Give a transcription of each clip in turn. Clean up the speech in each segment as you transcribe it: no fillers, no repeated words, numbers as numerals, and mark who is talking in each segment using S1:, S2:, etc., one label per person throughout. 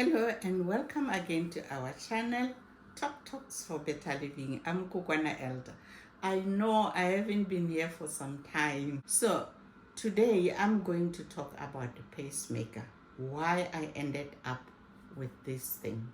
S1: Hello and welcome again to our channel, Talks for Better Living. I'm Kukwana Elder. I know I haven't been here for some time. So today I'm going to talk about the pacemaker. Why I ended up with this thing,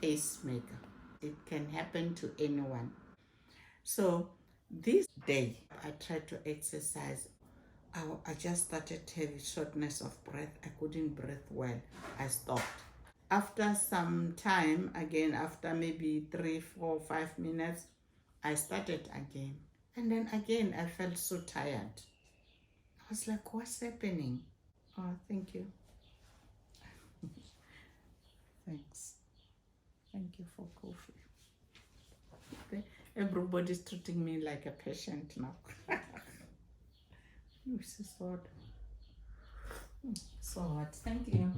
S1: pacemaker. It can happen to anyone. So this day I tried to exercise. I just started having shortness of breath. I couldn't breathe well. I stopped. After some time, again, after maybe 3, 4, 5 minutes, I started again. And then again, I felt so tired. I was like, what's happening? Oh, thank you. Thanks. Thank you for coffee. Okay. Everybody's treating me like a patient now. This is what. So what? Thank you.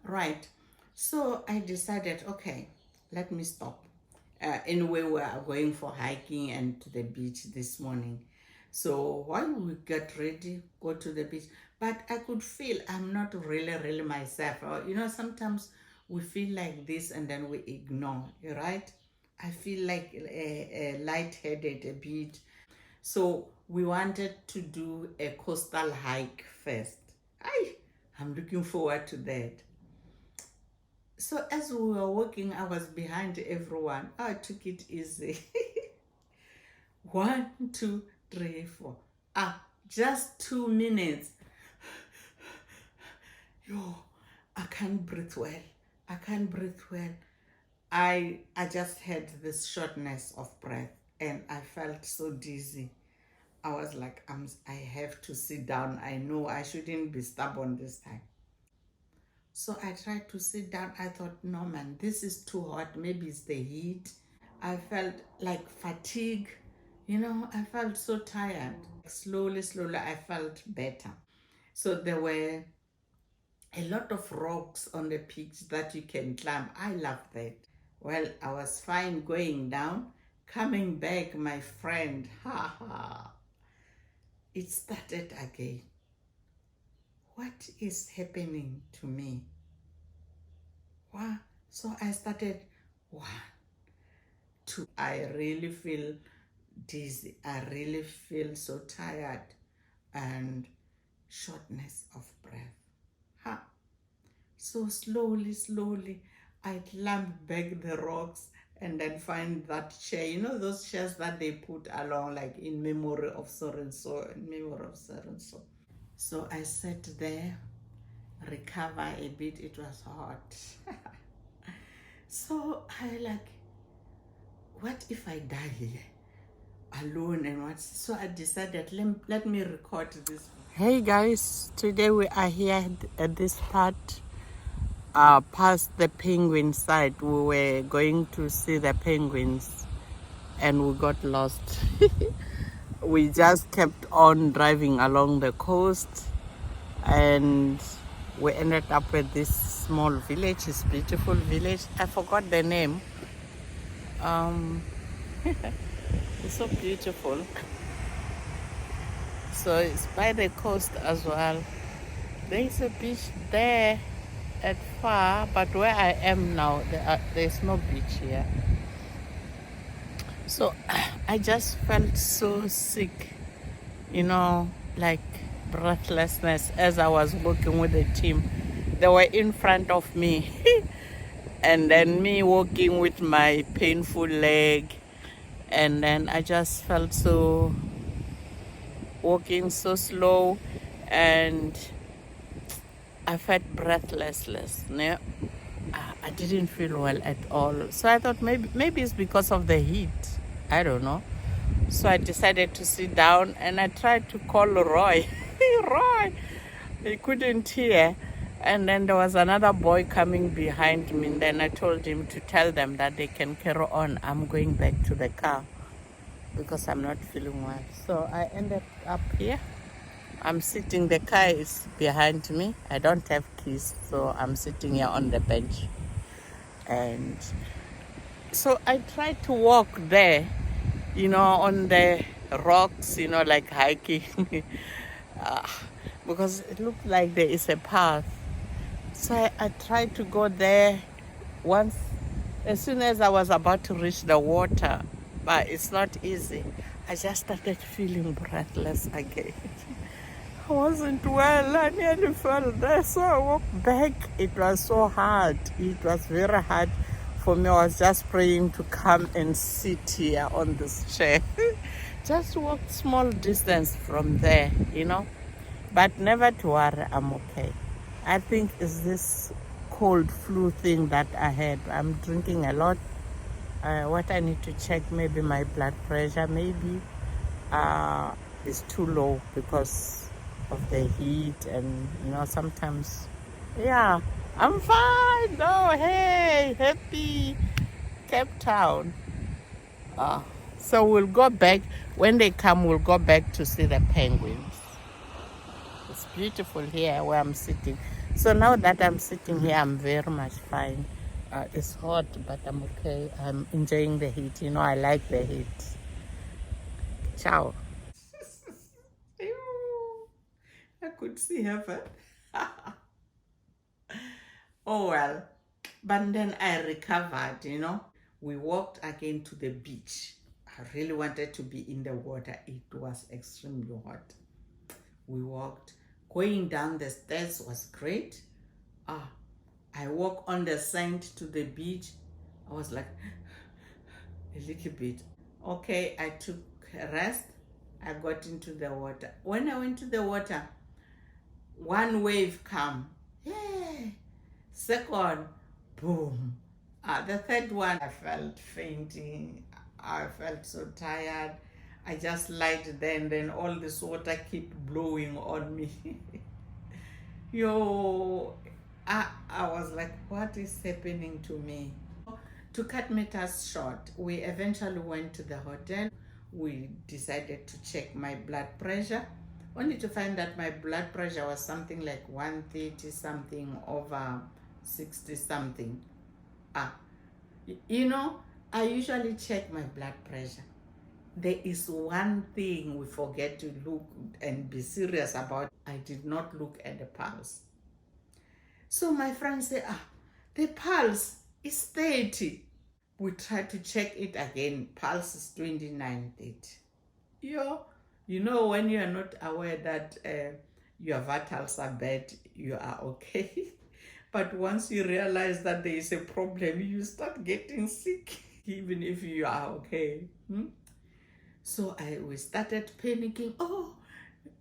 S1: Right. So I decided, okay, let me stop. Anyway, we are going for hiking and to the beach this morning. So while we get ready, go to the beach, but I could feel I'm not really myself. Or, sometimes we feel like this and then we ignore, right? I feel like lightheaded a bit. So we wanted to do a coastal hike first. I'm looking forward to that. So as we were walking, I was behind everyone. I took it easy. 1, 2, 3, 4. Just 2 minutes. I can't breathe well. I just had this shortness of breath and I felt so dizzy. I was like, I have to sit down. I know I shouldn't be stubborn this time. So I tried to sit down. I thought, no man, this is too hot. Maybe it's the heat. I felt like fatigue. I felt so tired. Slowly, I felt better. So there were a lot of rocks on the peaks that you can climb. I love that. Well, I was fine going down. Coming back, my friend, it started again. What is happening to me? Wow. So I started 1, 2. I really feel dizzy. I really feel so tired and shortness of breath. So slowly, I climbed back the rocks and then find that chair. Those chairs that they put along, like in memory of so-and-so, So I sat there, recover a bit. It was hot. So I like, what if I die here alone and what? So I decided, let me record this. Hey guys, today we are here at this part, past the penguin side. We were going to see the penguins and we got lost. We just kept on driving along the coast and we ended up at this small village. It's a beautiful village. I forgot the name. It's so beautiful. So it's by the coast as well. There is a beach there at far, but where I am now, there's no beach here. So I just felt so sick, like breathlessness as I was walking with the team. They were in front of me and then me walking with my painful leg, and then I just felt so, walking so slow, and I felt breathlessness. I didn't feel well at all. So I thought maybe it's because of the heat. I don't know. So I decided to sit down and I tried to call Roy. Roy! He couldn't hear. And then there was another boy coming behind me. And then I told him to tell them that they can carry on. I'm going back to the car because I'm not feeling well. So I ended up here. I'm sitting, the car is behind me. I don't have keys, so I'm sitting here on the bench. And so I tried to walk there, on the rocks, like hiking, because it looked like there is a path. So I tried to go there once, as soon as I was about to reach the water, but it's not easy. I just started feeling breathless again. I wasn't well. I nearly fell there. So I walked back. It was so hard. It was very hard for me. I was just praying to come and sit here on this chair. Just walk small distance from there, you know. But never to worry, I'm okay. I think it's this cold flu thing that I had. I'm drinking a lot. What I need to check, maybe my blood pressure, maybe is too low because of the heat, and sometimes, yeah, I'm fine. Oh, hey, happy Cape Town. So we'll go back. When they come, we'll go back to see the penguins. It's beautiful here where I'm sitting. So now that I'm sitting here, I'm very much fine. It's hot, but I'm okay. I'm enjoying the heat. I like the heat. Ciao. Ew, I could see heaven. Oh well. But then I recovered. We walked again to the beach. I really wanted to be in the water. It was extremely hot. We walked. Going down the stairs was great. Ah, I walked on the sand to the beach. I was like a little bit. Okay, I took a rest. I got into the water. When I went to the water, one wave come. Hey, second, boom. The third one, I felt fainting. I felt so tired. I just lied there, and then all this water keep blowing on me. Yo, I was like, what is happening to me? To cut matters short, we eventually went to the hotel. We decided to check my blood pressure, only to find that my blood pressure was something like 130 something over 60 something. Ah, you know, I usually check my blood pressure. There is one thing we forget to look and be serious about. I did not look at the pulse. So my friend said, the pulse is 30. We tried to check it again. Pulse is 29:30. When you are not aware that your vitals are bad, you are okay. But once you realize that there is a problem, you start getting sick, even if you are okay. So we started panicking. Oh,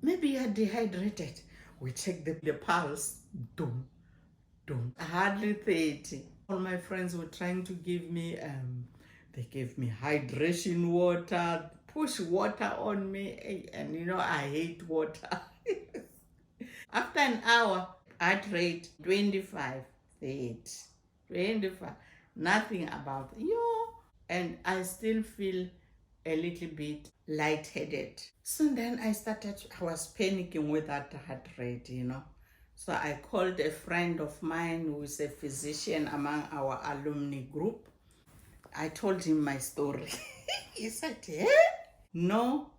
S1: maybe you are dehydrated. We checked the pulse. Doom, doom. Hardly 30. All my friends were trying to give me, they gave me hydration water, push water on me. And I hate water. After an hour, heart rate 25, 30, 25. Nothing about and I still feel a little bit lightheaded. So then I was panicking with that heart rate. So I called a friend of mine who is a physician among our alumni group. I told him my story. He said, eh? No,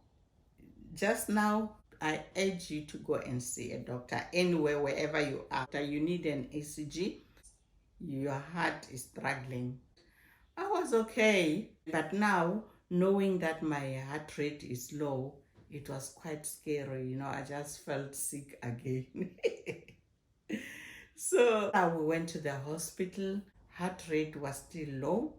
S1: just now I urge you to go and see a doctor anywhere, wherever you are. You need an ECG. Your heart is struggling. I was okay, but now knowing that my heart rate is low, it was quite scary. I just felt sick again. So we went to the hospital. Heart rate was still low,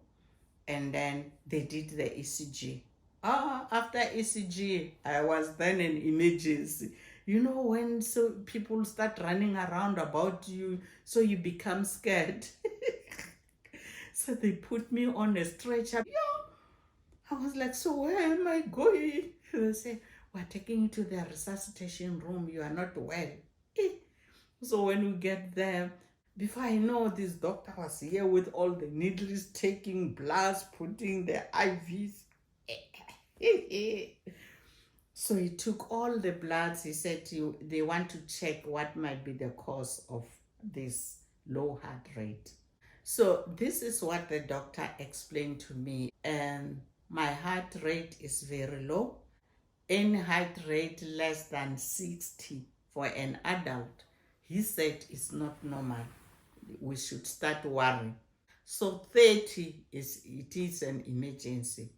S1: and then they did the ECG. After ECG, I was then in emergency. When people start running around about you, so you become scared. So they put me on a stretcher. I was like, so where am I going? They say, we're taking you to the resuscitation room. You are not well. So when we get there, before I know, this doctor was here with all the needles, taking bloods, putting the IVs. So he took all the bloods. He said they want to check what might be the cause of this low heart rate. So this is what the doctor explained to me. And my heart rate is very low. Any heart rate less than 60 for an adult, he said, is not normal. we should start worrying. So 30 it is an emergency.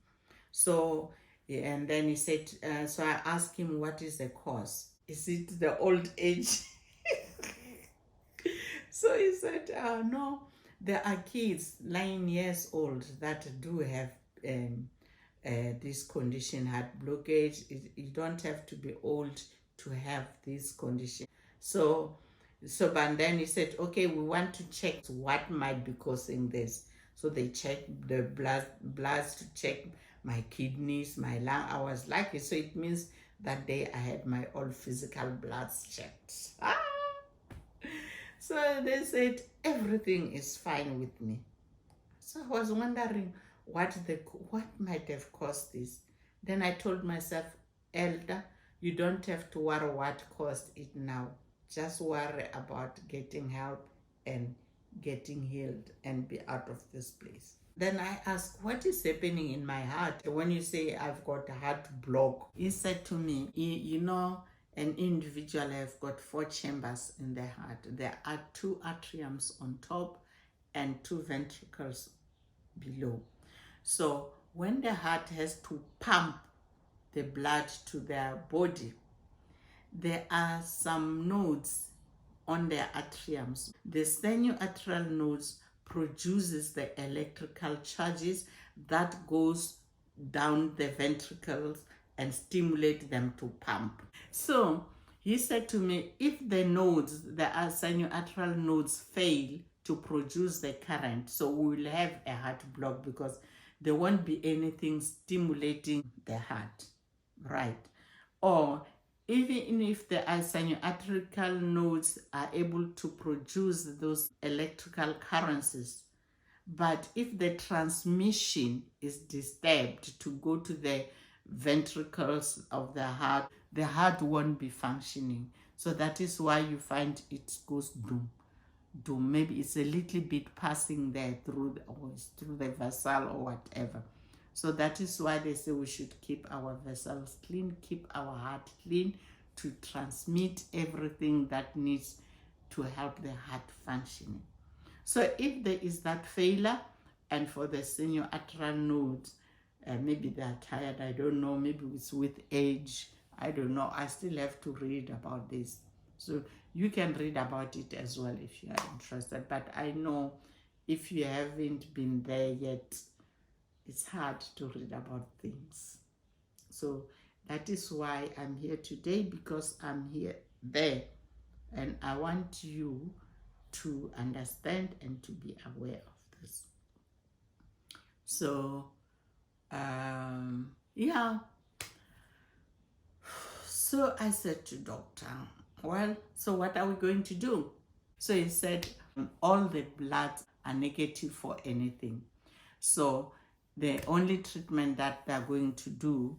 S1: So, and then he said, so I asked him, what is the cause? Is it the old age? So he said, no, there are kids 9 years old that do have um, this condition, heart blockage. You don't have to be old to have this condition. So, but then he said, okay, we want to check what might be causing this. So they checked the bloods to check my kidneys, my lung. I was lucky. So it means that day I had my all physical bloods checked. So they said everything is fine with me. So I was wondering what might have caused this. Then I told myself, Elder, you don't have to worry what caused it now. Just worry about getting help and getting healed and be out of this place. Then I asked, what is happening in my heart? When you say I've got a heart block, he said to me, you know, an individual have got 4 chambers in their heart. There are 2 atriums on top and 2 ventricles below. So when the heart has to pump the blood to their body, there are some nodes on their atriums. The stenoatrial nodes produces the electrical charges that goes down the ventricles and stimulate them to pump. So he said to me, if the nodes, the sinuatrial nodes fail to produce the current, so we will have a heart block because there won't be anything stimulating the heart, right? Or even if the sinuatrial nodes are able to produce those electrical currents, but if the transmission is disturbed to go to the ventricles of the heart won't be functioning. So that is why you find it goes doom, doom. Maybe it's a little bit passing there through the vessel or whatever. So that is why they say we should keep our vessels clean, keep our heart clean to transmit everything that needs to help the heart functioning. So if there is that failure, and for the senior atrial nodes, maybe they're tired, I don't know, maybe it's with age, I don't know, I still have to read about this. So you can read about it as well if you are interested, but I know if you haven't been there yet, it's hard to read about things. So that is why I'm here today, because I'm here there, and I want you to understand and to be aware of this. So yeah, so I said to doctor, well, so what are we going to do? So he said all the bloods are negative for anything, so the only treatment that they're going to do,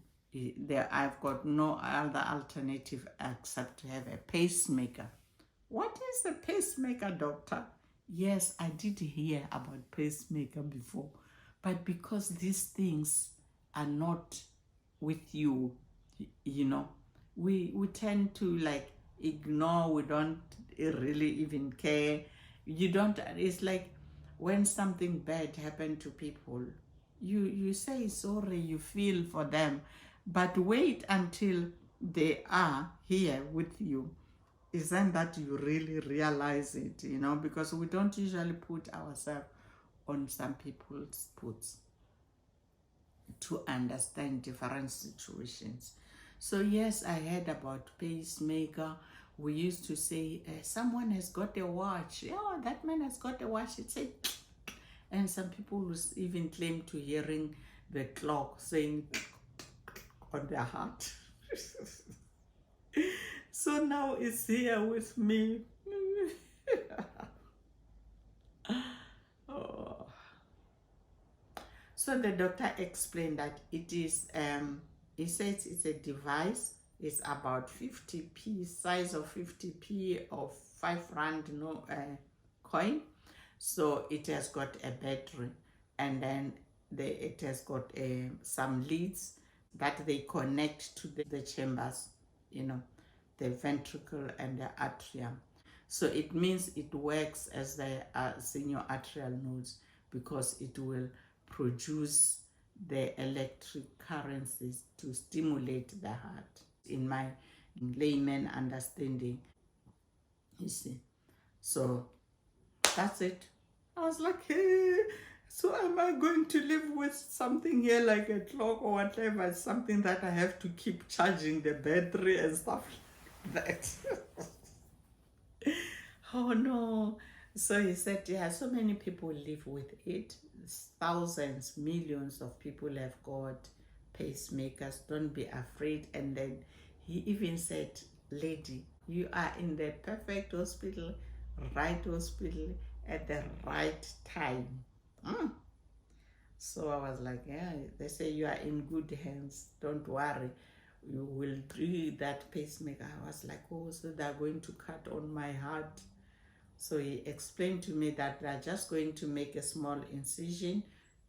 S1: I've got no other alternative except to have a pacemaker. What is a pacemaker, doctor? Yes, I did hear about pacemaker before, but because these things are not with you, you know, we tend to like ignore, we don't really even care. You don't, it's like when something bad happened to people, you say sorry, you feel for them, but wait until they are here with you, isn't that you really realize it, you know, because we don't usually put ourselves on some people's puts to understand different situations. So yes, I heard about pacemaker. We used to say, someone has got a watch. Yeah, that man has got a watch. It said, and some people will even claim to hearing the clock saying on their heart. So now it's here with me. Oh. So the doctor explained that it is, he says it's a device. It's about 50p, size of 50p of 5 rand coin. So it has got a battery, and then it has got some leads that they connect to the chambers, you know, the ventricle and the atrium. So it means it works as the senior arterial nodes, because it will produce the electric currents to stimulate the heart. In my layman understanding, you see. So that's it. I was like, hey, so am I going to live with something here like a clock or whatever? Something that I have to keep charging the battery and stuff like that. Oh no. So he said, yeah, so many people live with it. Thousands, millions of people have got pacemakers. Don't be afraid. And then he even said, lady, you are in the perfect hospital, right hospital at the right time. So I was like, yeah, they say you are in good hands. Don't worry. You will do that pacemaker. I was like, oh, so they're going to cut on my heart. So he explained to me that they're just going to make a small incision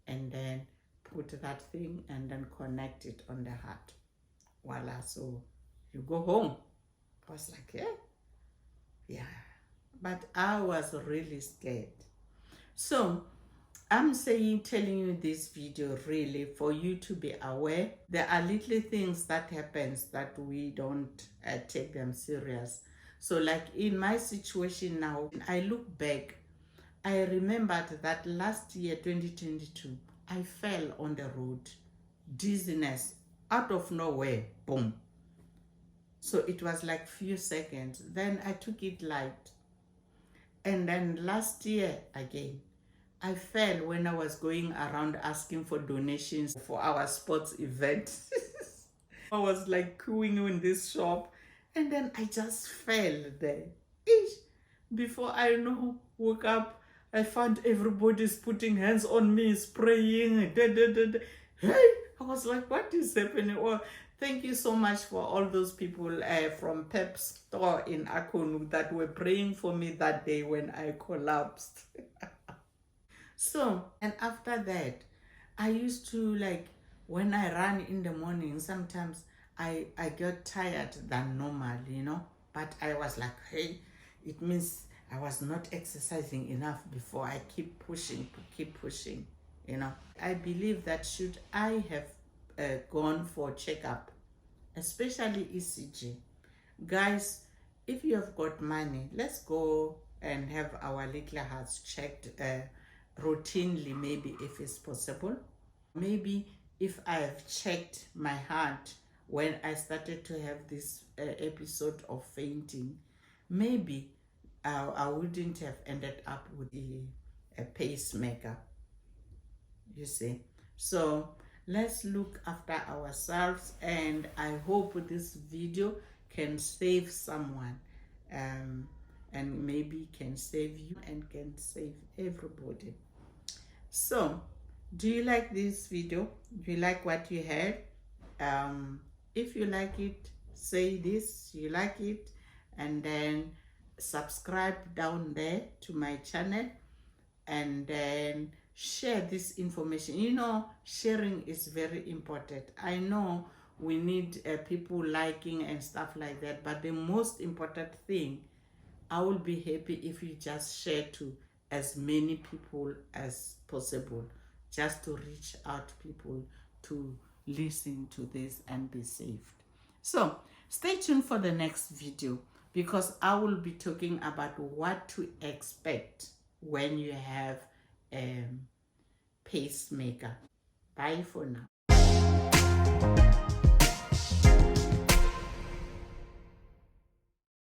S1: and then put that thing and then connect it on the heart. Voila, so you go home. I was like, yeah. But I was really scared. So I'm telling you this video really for you to be aware. There are little things that happens that we don't take them serious. So like in my situation now, I look back, I remembered that last year, 2022, I fell on the road. Dizziness, out of nowhere, boom. So it was like few seconds. Then I took it light. And then last year again, I fell when I was going around asking for donations for our sports event. I was like queuing in this shop, and then I just fell there. Eesh. Before I know, woke up, I found everybody's putting hands on me, spraying. Da, da, da, da. Hey, I was like, what is happening? Well, thank you so much for all those people from Pep store in Akonu that were praying for me that day when I collapsed. So, and after that, I used to like, when I run in the morning, sometimes I got tired than normal, you know. But I was like, hey, it means I was not exercising enough before. I keep pushing, you know. I believe that should I have gone for checkup, especially ECG, guys, if you have got money, let's go and have our little hearts checked routinely, maybe if it's possible. Maybe if I have checked my heart when I started to have this episode of fainting, maybe I wouldn't have ended up with a pacemaker, you see. So let's look after ourselves, and I hope this video can save someone, and maybe can save you and can save everybody. So do you like this video? Do you like what you heard? If you like it, say this, you like it, and then subscribe down there to my channel, and then share this information. You know, sharing is very important. I know we need people liking and stuff like that, but the most important thing, I will be happy if you just share to as many people as possible, just to reach out people to listen to this and be saved. So stay tuned for the next video, because I will be talking about what to expect when you have a pacemaker. Bye for now.